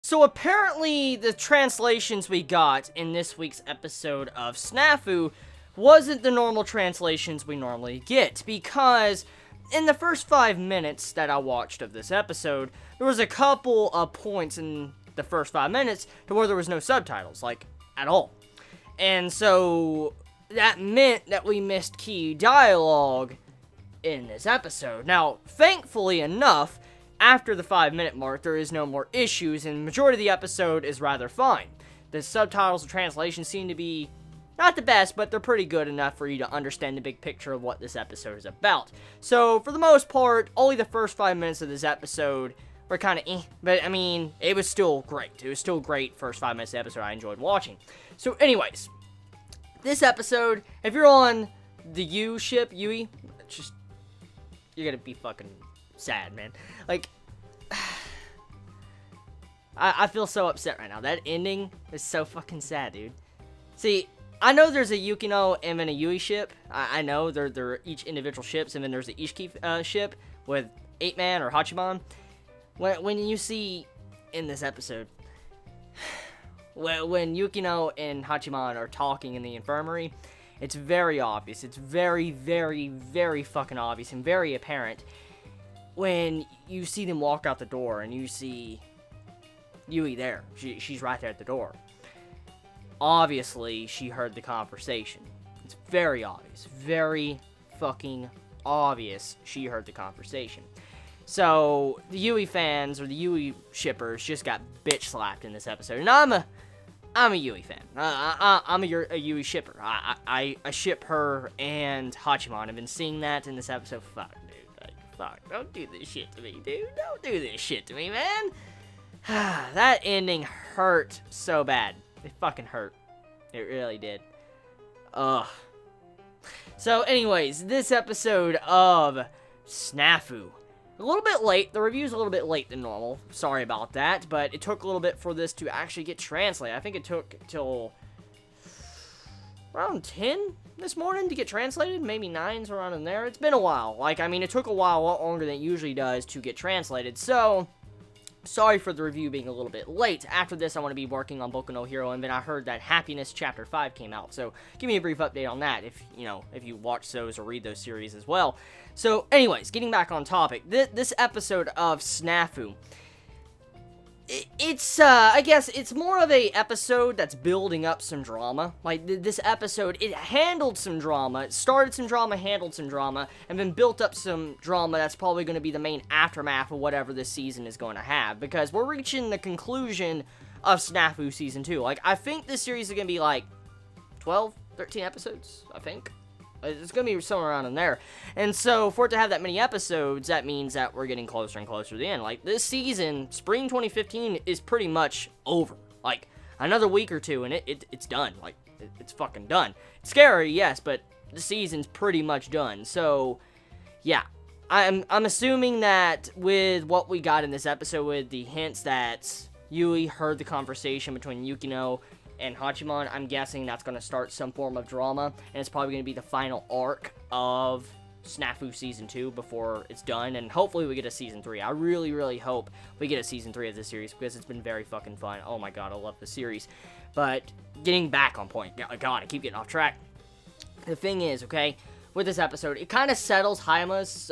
So apparently the translations we got in this week's episode of Snafu wasn't the normal translations we normally get, because in the first 5 minutes that I watched of this episode, there was a couple of points in the first 5 minutes to where there was no subtitles, like, at all. And so that meant that we missed key dialogue in this episode. Now, thankfully enough, after the 5-minute mark, there is no more issues, and the majority of the episode is rather fine. The subtitles and translations seem to be not the best, but they're pretty good enough for you to understand the big picture of what this episode is about. So, for the most part, only the first 5 minutes of this episode were kind of but I mean, it was still great. It was still great first 5 minutes of the episode I enjoyed watching. So, anyways, this episode, if you're on the Yui, just, you're gonna be fucking sad, man. Like, I feel so upset right now. That ending is so fucking sad, dude. See, I know there's a Yukino and then a Yui ship. I know they're each individual ships, and then there's the Ishiki ship with 8-Man or Hachiman. When you see in this episode, when Yukino and Hachiman are talking in the infirmary, it's very obvious. It's very, very, very fucking obvious and very apparent when you see them walk out the door and you see Yui there. She's right there at the door. Obviously, she heard the conversation. It's very obvious. Very fucking obvious she heard the conversation. So, the Yui fans, or the Yui shippers, just got bitch slapped in this episode. And I'm a Yui fan. I'm a Yui shipper. I ship her and Hachiman. I've been seeing that in this episode. Fuck, dude. Fuck, don't do this shit to me, dude. Don't do this shit to me, man. That ending hurt so bad. It fucking hurt. It really did. Ugh. So, anyways, this episode of Snafu. A little bit late. The review's a little bit late than normal. Sorry about that, but it took a little bit for this to actually get translated. I think it took till around 10 this morning to get translated. Maybe 9's around in there. It's been a while. Like, I mean, it took a while, a lot longer than it usually does to get translated. So, sorry for the review being a little bit late. After this, I want to be working on Boku no Hero, and then I heard that Happiness Chapter 5 came out. So, give me a brief update on that if you watch those or read those series as well. So, anyways, getting back on topic, this episode of Snafu, I guess it's more of a episode that's building up some drama. Like, this episode, it handled some drama, it started some drama, handled some drama, and then built up some drama that's probably going to be the main aftermath of whatever this season is going to have, because we're reaching the conclusion of Snafu Season 2. Like, I think this series is going to be, like, 12, 13 episodes, I think. It's going to be somewhere around in there. And so, for it to have that many episodes, that means that we're getting closer and closer to the end. Like, this season, Spring 2015, is pretty much over. Like, another week or two, and it's done. Like, it's fucking done. It's scary, yes, but the season's pretty much done. So, yeah. I'm assuming that with what we got in this episode, with the hints that Yui heard the conversation between Yukino and Hachiman, I'm guessing that's going to start some form of drama, and it's probably going to be the final arc of Snafu Season 2 before it's done, and hopefully we get a Season 3. I really, really hope we get a Season 3 of this series, because it's been very fucking fun. Oh my god, I love the series. But, getting back on point, god, I keep getting off track. The thing is, okay, with this episode, it kind of settles Hayama's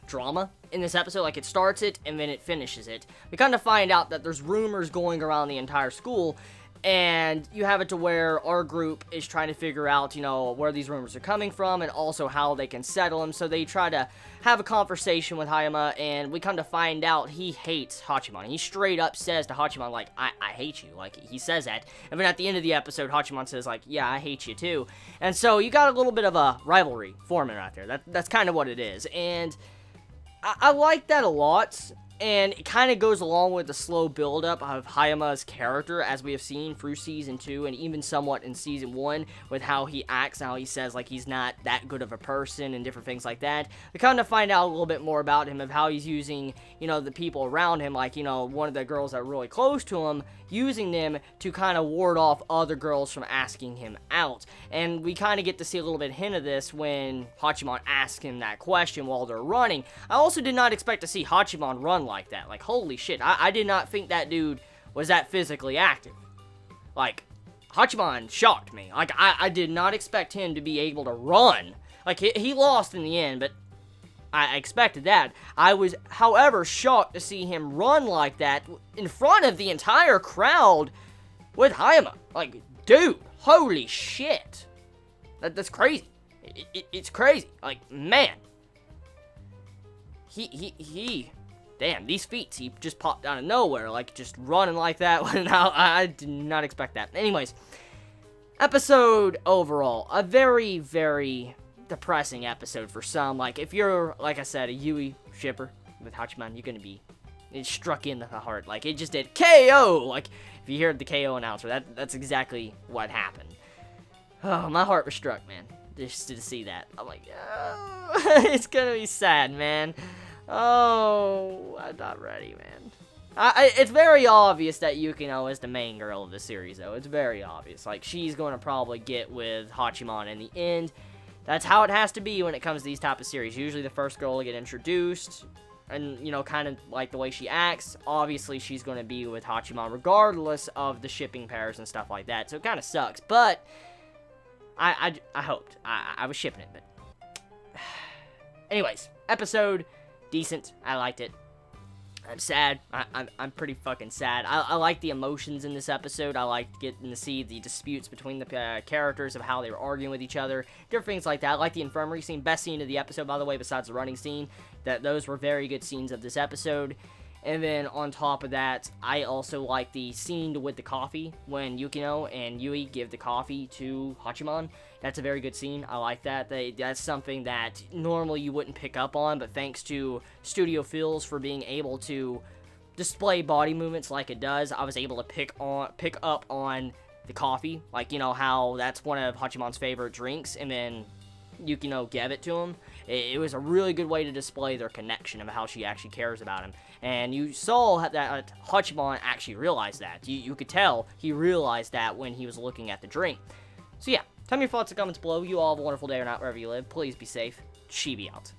drama in this episode. Like, it starts it, and then it finishes it. We kind of find out that there's rumors going around the entire school, and you have it to where our group is trying to figure out, where these rumors are coming from, and also how they can settle them. So they try to have a conversation with Hayama, and we come to find out he hates Hachiman. He straight up says to Hachiman, like, I hate you. Like, he says that. And then at the end of the episode, Hachiman says, like, yeah, I hate you too. And so you got a little bit of a rivalry forming right there. That's kind of what it is. And I like that a lot. And it kind of goes along with the slow build-up of Hayama's character, as we have seen through Season 2, and even somewhat in Season 1, with how he acts, and how he says, like, he's not that good of a person, and different things like that. We kind of find out a little bit more about him, of how he's using, the people around him, like, one of the girls that are really close to him, using them to kind of ward off other girls from asking him out. And we kind of get to see a little bit hint of this when Hachiman asks him that question while they're running. I also did not expect to see Hachiman run like that. Like, holy shit, I did not think that dude was that physically active. Like, Hachiman shocked me. Like, I did not expect him to be able to run. Like, he lost in the end, but I expected that. I was, however, shocked to see him run like that in front of the entire crowd with Hayama. Like, dude, holy shit. That's crazy. It's crazy. Like, man. Damn, these feats, he just popped out of nowhere, like, just running like that. I did not expect that. Anyways, episode overall, a very, very depressing episode for some. Like, if you're, like I said, a Yui shipper with Hachiman, you're gonna be, it struck in the heart. Like, it just did KO! Like, if you hear the KO announcer, that's exactly what happened. Oh, my heart was struck, man, just to see that. I'm like, oh, it's gonna be sad, man. Oh, I'm not ready, man. It's very obvious that Yukino is the main girl of the series, though. It's very obvious. Like, she's going to probably get with Hachiman in the end. That's how it has to be when it comes to these type of series. Usually the first girl will get introduced, and, you know, kind of like the way she acts. Obviously, she's going to be with Hachiman regardless of the shipping pairs and stuff like that. So it kind of sucks, but I hoped. I was shipping it, but anyways, episode decent. I liked it. I'm sad. I'm pretty fucking sad. I like the emotions in this episode. I liked getting to see the disputes between the characters of how they were arguing with each other. Different things like that. I like the infirmary scene. Best scene of the episode, by the way, besides the running scene. Those were very good scenes of this episode. And then on top of that, I also like the scene with the coffee when Yukino and Yui give the coffee to Hachiman. That's a very good scene. I like that. That's something that normally you wouldn't pick up on, but thanks to Studio Phil's for being able to display body movements like it does, I was able to pick up on the coffee. Like, you know, how that's one of Hachiman's favorite drinks, and then Yukino gave it to him. It was a really good way to display their connection of how she actually cares about him. And you saw that Hachiman actually realized that. You could tell he realized that when he was looking at the drink. So yeah, tell me your thoughts in the comments below. You all have a wonderful day or night wherever you live. Please be safe. Chibi out.